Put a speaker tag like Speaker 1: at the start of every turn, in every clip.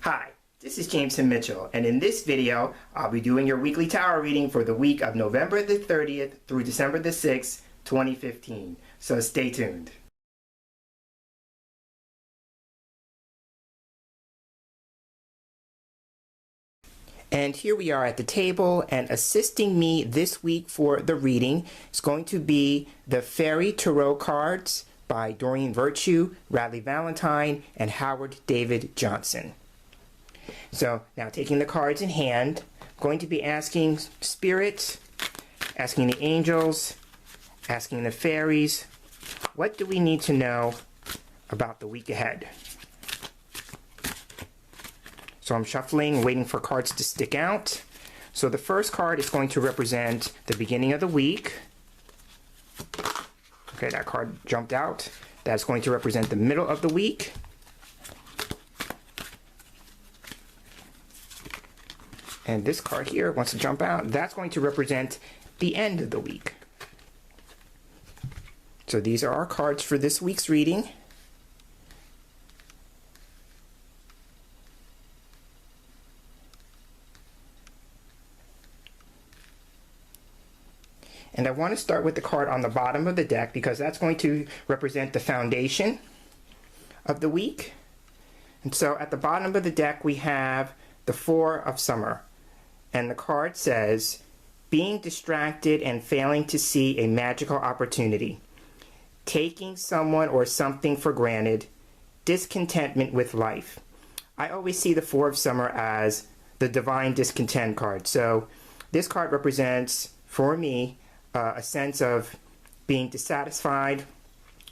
Speaker 1: Hi, this is James and Mitchell, and in this video, I'll be doing your weekly tarot reading for the week of November the 30th through December the 6th, 2015. So stay tuned. And here we are at the table, and assisting me this week for the reading is going to be the Fairy Tarot cards by Doreen Virtue, Radleigh Valentine, and Howard David Johnson. So now, taking the cards in hand, I'm going to be asking spirits, asking the angels, asking the fairies, what do we need to know about the week ahead? So I'm shuffling, waiting for cards to stick out. So the first card is going to represent the beginning of the week. Okay, that card jumped out. That's going to represent the middle of the week. And this card here wants to jump out. That's going to represent the end of the week. So these are our cards for this week's reading. And I want to start with the card on the bottom of the deck because that's going to represent the foundation of the week. And so at the bottom of the deck we have the Four of Summer. And the card says, being distracted and failing to see a magical opportunity, taking someone or something for granted, discontentment with life. I always see the Four of Summer as the divine discontent card. So this card represents, for me, a sense of being dissatisfied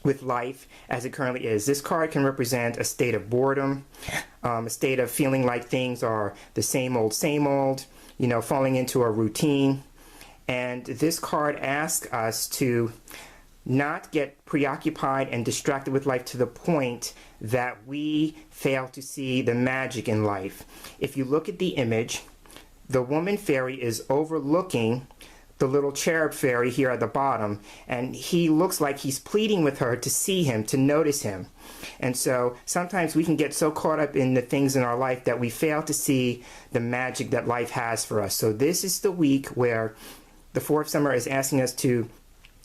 Speaker 1: with life as it currently is. This card can represent a state of boredom, a state of feeling like things are the same old, you know, falling into a routine. And this card asks us to not get preoccupied and distracted with life to the point that we fail to see the magic in life. If you look at the image, the woman fairy is overlooking the little cherub fairy here at the bottom, and he looks like he's pleading with her to see him, to notice him. And so sometimes we can get so caught up in the things in our life that we fail to see the magic that life has for us. So this is the week where the Four of Summer is asking us to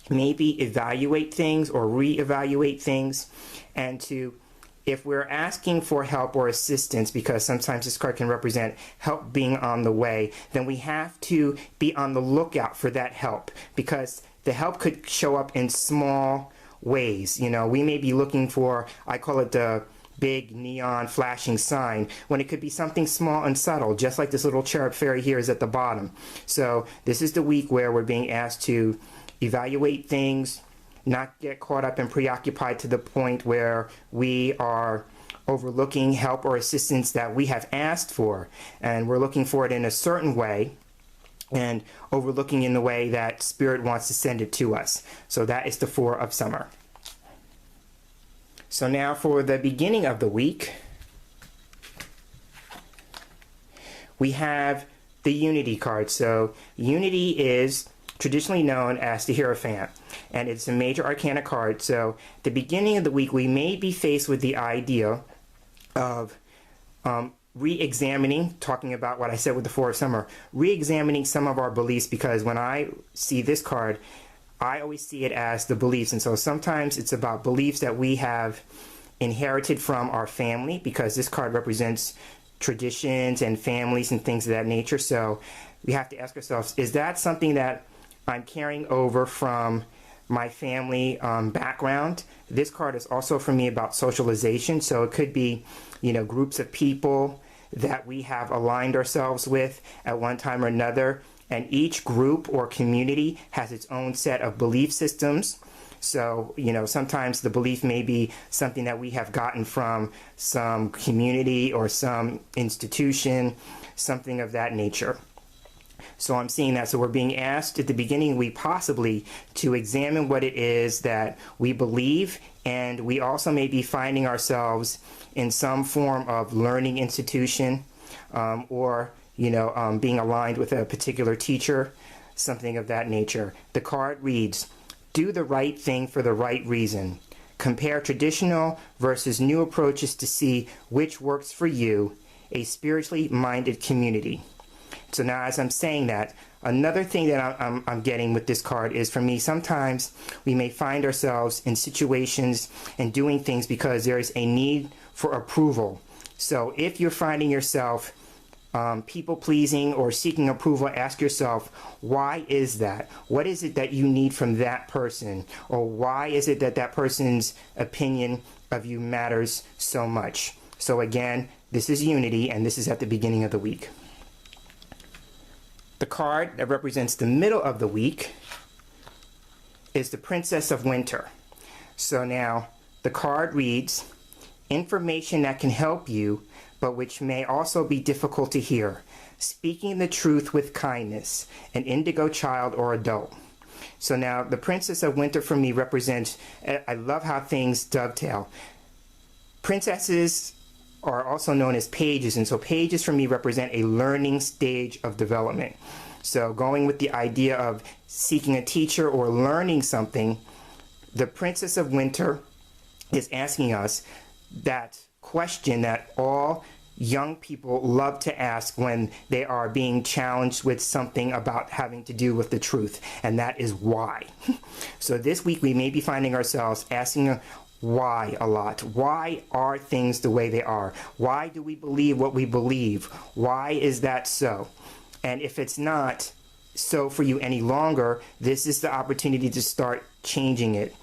Speaker 1: maybe evaluate things or reevaluate things, and to, if we're asking for help or assistance, because sometimes this card can represent help being on the way, then we have to be on the lookout for that help, because the help could show up in small ways. You know, we may be looking for, I call it the big neon flashing sign, when it could be something small and subtle, just like this little cherub fairy here is at the bottom. So this is the week where we're being asked to evaluate things, not get caught up and preoccupied to the point where we are overlooking help or assistance that we have asked for, and we're looking for it in a certain way and overlooking in the way that Spirit wants to send it to us. So that is the Four of Summer. So now for the beginning of the week, we have the Unity card. So Unity is traditionally known as the Hierophant, and it's a major arcana card. So at the beginning of the week, we may be faced with the idea of re-examining, talking about what I said with the Four of Summer, re-examining some of our beliefs, because when I see this card, I always see it as the beliefs. And so sometimes it's about beliefs that we have inherited from our family, because this card represents traditions and families and things of that nature. So we have to ask ourselves, is that something that I'm carrying over from my family background? This card is also for me about socialization. So it could be, you know, groups of people that we have aligned ourselves with at one time or another. And each group or community has its own set of belief systems. So, you know, sometimes the belief may be something that we have gotten from some community or some institution, something of that nature. So I'm seeing that. So we're being asked at the beginning, we possibly, to examine what it is that we believe, and we also may be finding ourselves in some form of learning institution, or, you know, being aligned with a particular teacher, something of that nature. The card reads, do the right thing for the right reason. Compare traditional versus new approaches to see which works for you. a spiritually minded community. So now as I'm saying that, another thing that I'm getting with this card is, for me, sometimes we may find ourselves in situations and doing things because there is a need for approval. So if you're finding yourself people pleasing or seeking approval, ask yourself, why is that? What is it that you need from that person? Or why is it that that person's opinion of you matters so much? So again, this is unity, and this is at the beginning of the week. The card that represents the middle of the week is the Princess of Winter. So now the card reads, information that can help you, but which may also be difficult to hear. Speaking the truth with kindness, an indigo child or adult. So now the Princess of Winter for me represents, I love how things dovetail. Princesses are also known as pages, and so pages for me represent a learning stage of development. So going with the idea of seeking a teacher or learning something, the Princess of Winter is asking us that question that all young people love to ask when they are being challenged with something about having to do with the truth, and that is why. So this week we may be finding ourselves asking why a lot. Why are things the way they are? Why do we believe what we believe? Why is that so? And if it's not so for you any longer, this is the opportunity to start changing it.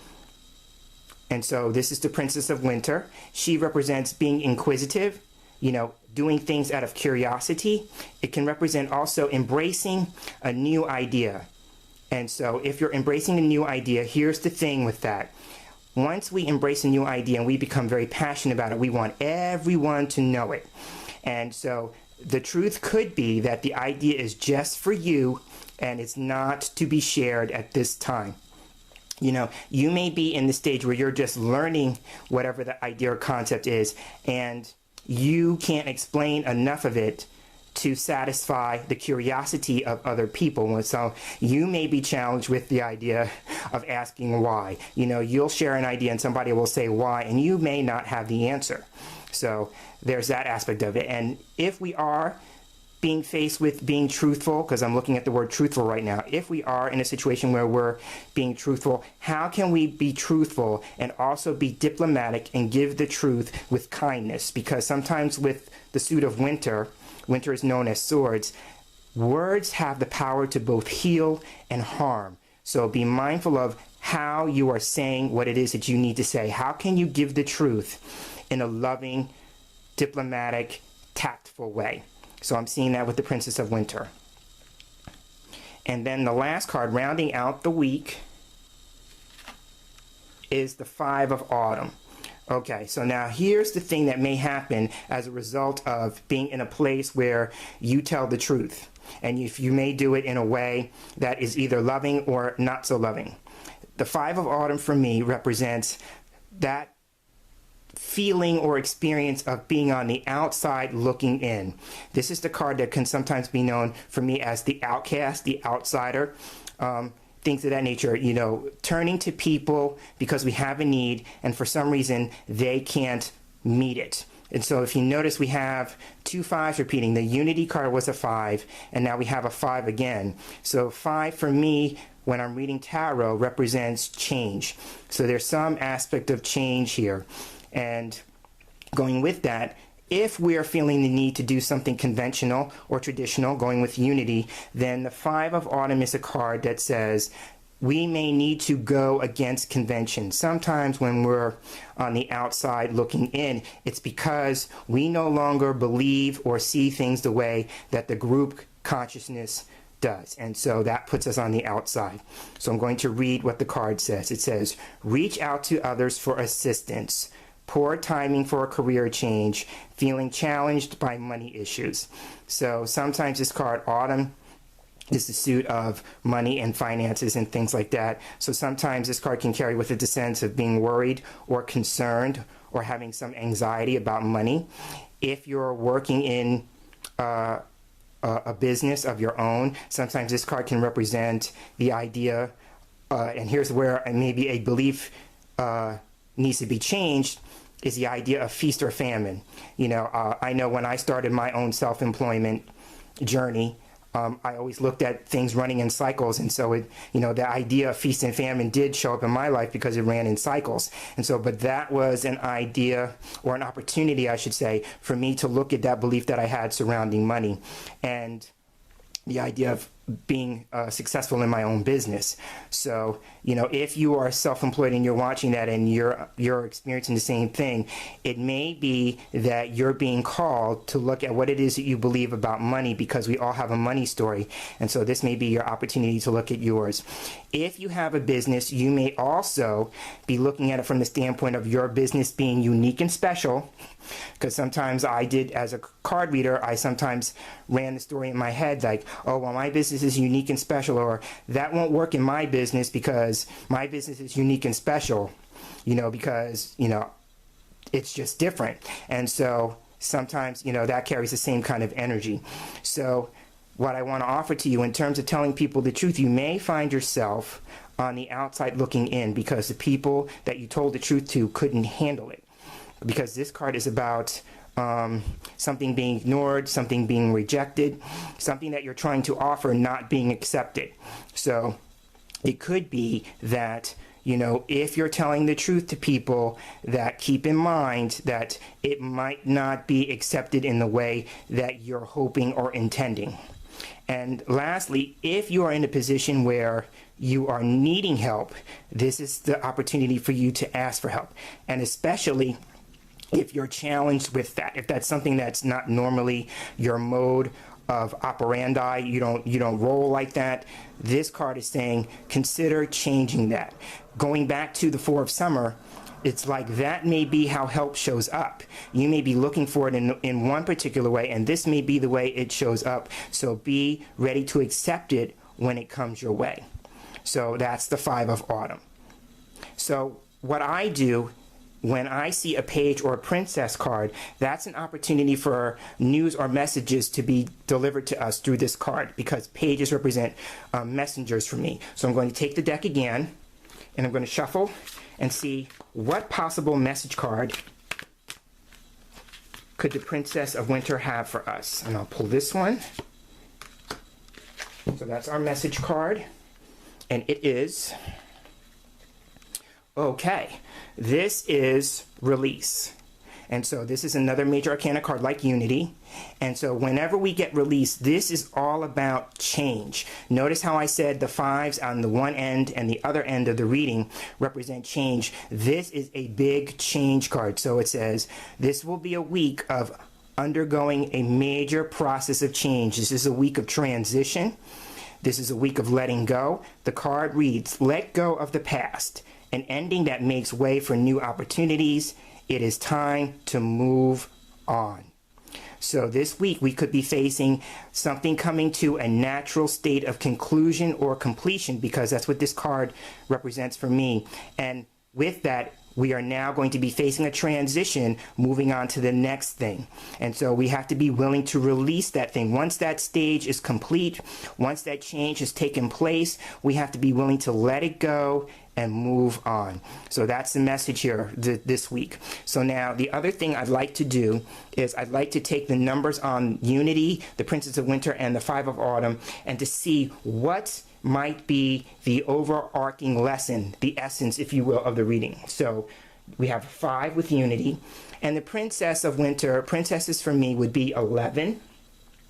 Speaker 1: And so this is the Princess of Winter. She represents being inquisitive, doing things out of curiosity. It can represent also embracing a new idea. And so if you're embracing a new idea, here's the thing with that. Once we embrace a new idea and we become very passionate about it, we want everyone to know it. And so the truth could be that the idea is just for you and it's not to be shared at this time. You may be in the stage where you're just learning whatever the idea or concept is, and you can't explain enough of it to satisfy the curiosity of other people. And so you may be challenged with the idea of asking why. You'll share an idea and somebody will say why, and you may not have the answer. So there's that aspect of it. And if we are being faced with being truthful, because I'm looking at the word truthful right now, if we are in a situation where we're being truthful, how can we be truthful and also be diplomatic and give the truth with kindness? Because sometimes with the suit of winter is known as swords, words have the power to both heal and harm. So be mindful of how you are saying what it is that you need to say. How can you give the truth in a loving, diplomatic, tactful way? So I'm seeing that with the Princess of Winter. And then the last card, rounding out the week, is the Five of Autumn. Okay, so now here's the thing that may happen as a result of being in a place where you tell the truth. And if you may do it in a way that is either loving or not so loving. The Five of Autumn for me represents that feeling or experience of being on the outside looking in. This is the card that can sometimes be known for me as the outcast, the outsider, things of that nature, turning to people because we have a need and for some reason they can't meet it. And so if you notice, we have two fives repeating. The unity card was a 5, and now we have a 5 again. So 5 for me, when I'm reading tarot, represents change. So there's some aspect of change here. And going with that, if we are feeling the need to do something conventional or traditional, going with unity, then the Five of Autumn is a card that says we may need to go against convention. Sometimes when we're on the outside looking in, it's because we no longer believe or see things the way that the group consciousness does. And so that puts us on the outside. So I'm going to read what the card says. It says, reach out to others for assistance. Poor timing for a career change, feeling challenged by money issues. So sometimes this card, Autumn, is the suit of money and finances and things like that. So sometimes this card can carry with it the sense of being worried or concerned or having some anxiety about money. If you're working in a business of your own, sometimes this card can represent the idea, and here's where maybe a belief needs to be changed. is the idea of feast or famine. I know when I started my own self-employment journey, I always looked at things running in cycles, and so the idea of feast and famine did show up in my life because it ran in cycles. And so, but that was an idea, or an opportunity, I should say, for me to look at that belief that I had surrounding money, and the idea of being successful in my own business. So, if you are self-employed and you're watching that and you're experiencing the same thing, it may be that you're being called to look at what it is that you believe about money, because we all have a money story. And so this may be your opportunity to look at yours. If you have a business, you may also be looking at it from the standpoint of your business being unique and special, because sometimes I did, as a card reader, I sometimes ran the story in my head like, oh, well, my business is unique and special, or that won't work in my business because my business is unique and special, because, it's just different. And so sometimes, that carries the same kind of energy. So what I want to offer to you in terms of telling people the truth, you may find yourself on the outside looking in because the people that you told the truth to couldn't handle it. Because this card is about something being ignored, something being rejected, something that you're trying to offer not being accepted. So it could be that, if you're telling the truth to people, that keep in mind that it might not be accepted in the way that you're hoping or intending. And lastly, if you are in a position where you are needing help, this is the opportunity for you to ask for help. And especially if you're challenged with that, if that's something that's not normally your mode of operandi, you don't roll like that, this card is saying consider changing that. Going back to the Four of Summer, it's like that may be how help shows up. You may be looking for it in one particular way, and this may be the way it shows up. So be ready to accept it when it comes your way. So that's the Five of Autumn. So what I do when I see a page or a princess card, that's an opportunity for news or messages to be delivered to us through this card, because pages represent messengers for me. So I'm going to take the deck again, and I'm going to shuffle and see what possible message card could the Princess of Winter have for us. And I'll pull this one. So that's our message card, and it is... okay, this is release. And so this is another major arcana card like Unity. And so whenever we get release, this is all about change. Notice how I said the fives on the one end and the other end of the reading represent change. This is a big change card. So it says this will be a week of undergoing a major process of change. This is a week of transition. This is a week of letting go. The card reads, let go of the past, an ending that makes way for new opportunities. It is time to move on. So this week we could be facing something coming to a natural state of conclusion or completion, because that's what this card represents for me. And with that, we are now going to be facing a transition, moving on to the next thing. And so we have to be willing to release that thing. Once that stage is complete, once that change has taken place, we have to be willing to let it go and move on. So that's the message here this week. So now the other thing I'd like to do is I'd like to take the numbers on Unity, the Princess of Winter, and the Five of Autumn, and to see what might be the overarching lesson, the essence, if you will, of the reading. So we have 5 with Unity, and the Princess of Winter, princesses for me would be 11.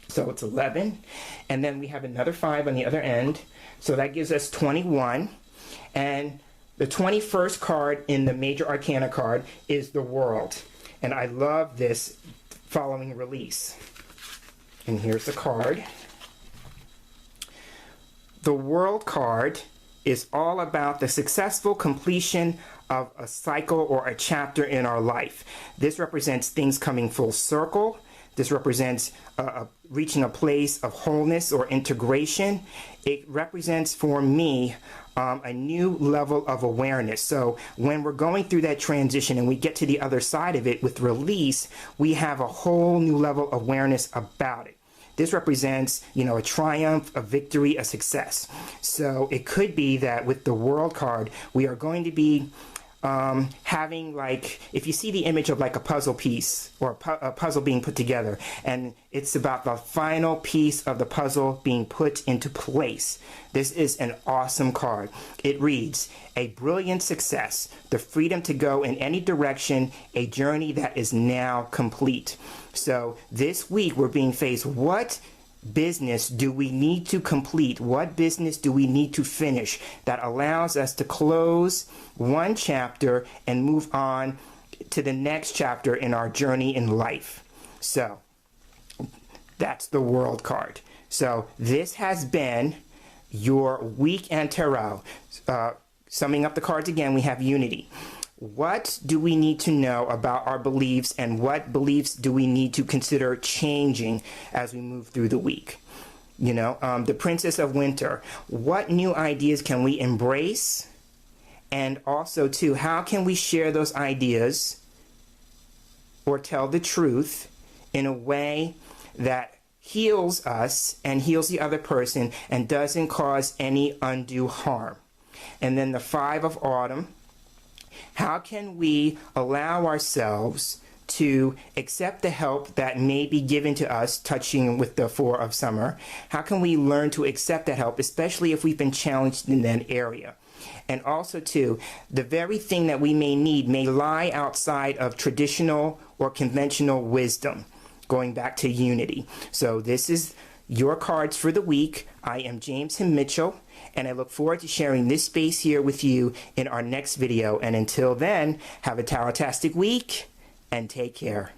Speaker 1: So it's 11, and then we have another 5 on the other end. So that gives us 21. And the 21st card in the Major Arcana card is the World. And I love this following release. And here's the card. The World card is all about the successful completion of a cycle or a chapter in our life. This represents things coming full circle. This represents reaching a place of wholeness or integration. It represents for me a new level of awareness. So when we're going through that transition and we get to the other side of it with release, we have a whole new level of awareness about it. This represents, a triumph, a victory, a success. So it could be that with the World card, we are going to be having, like, if you see the image of like a puzzle piece or a puzzle being put together, and it's about the final piece of the puzzle being put into place. This is an awesome card. It reads, a brilliant success, the freedom to go in any direction, a journey that is now complete. So this week we're being faced, what business do we need to complete? What business do we need to finish that allows us to close one chapter and move on to the next chapter in our journey in life? So that's the World card. So this has been your weekend tarot. Summing up the cards again, we have Unity. What do we need to know about our beliefs, and what beliefs do we need to consider changing as we move through the week? You know, the Princess of Winter. What new ideas can we embrace? And also, too, how can we share those ideas or tell the truth in a way that heals us and heals the other person and doesn't cause any undue harm? And then the Five of Autumn. How can we allow ourselves to accept the help that may be given to us, touching with the Four of Summer? How can we learn to accept that help, especially if we've been challenged in that area? And also, too, the very thing that we may need may lie outside of traditional or conventional wisdom, going back to Unity. So this is your cards for the week. I am James Himm Mitchell, and I look forward to sharing this space here with you in our next video. And until then, have a tarot-tastic week and take care.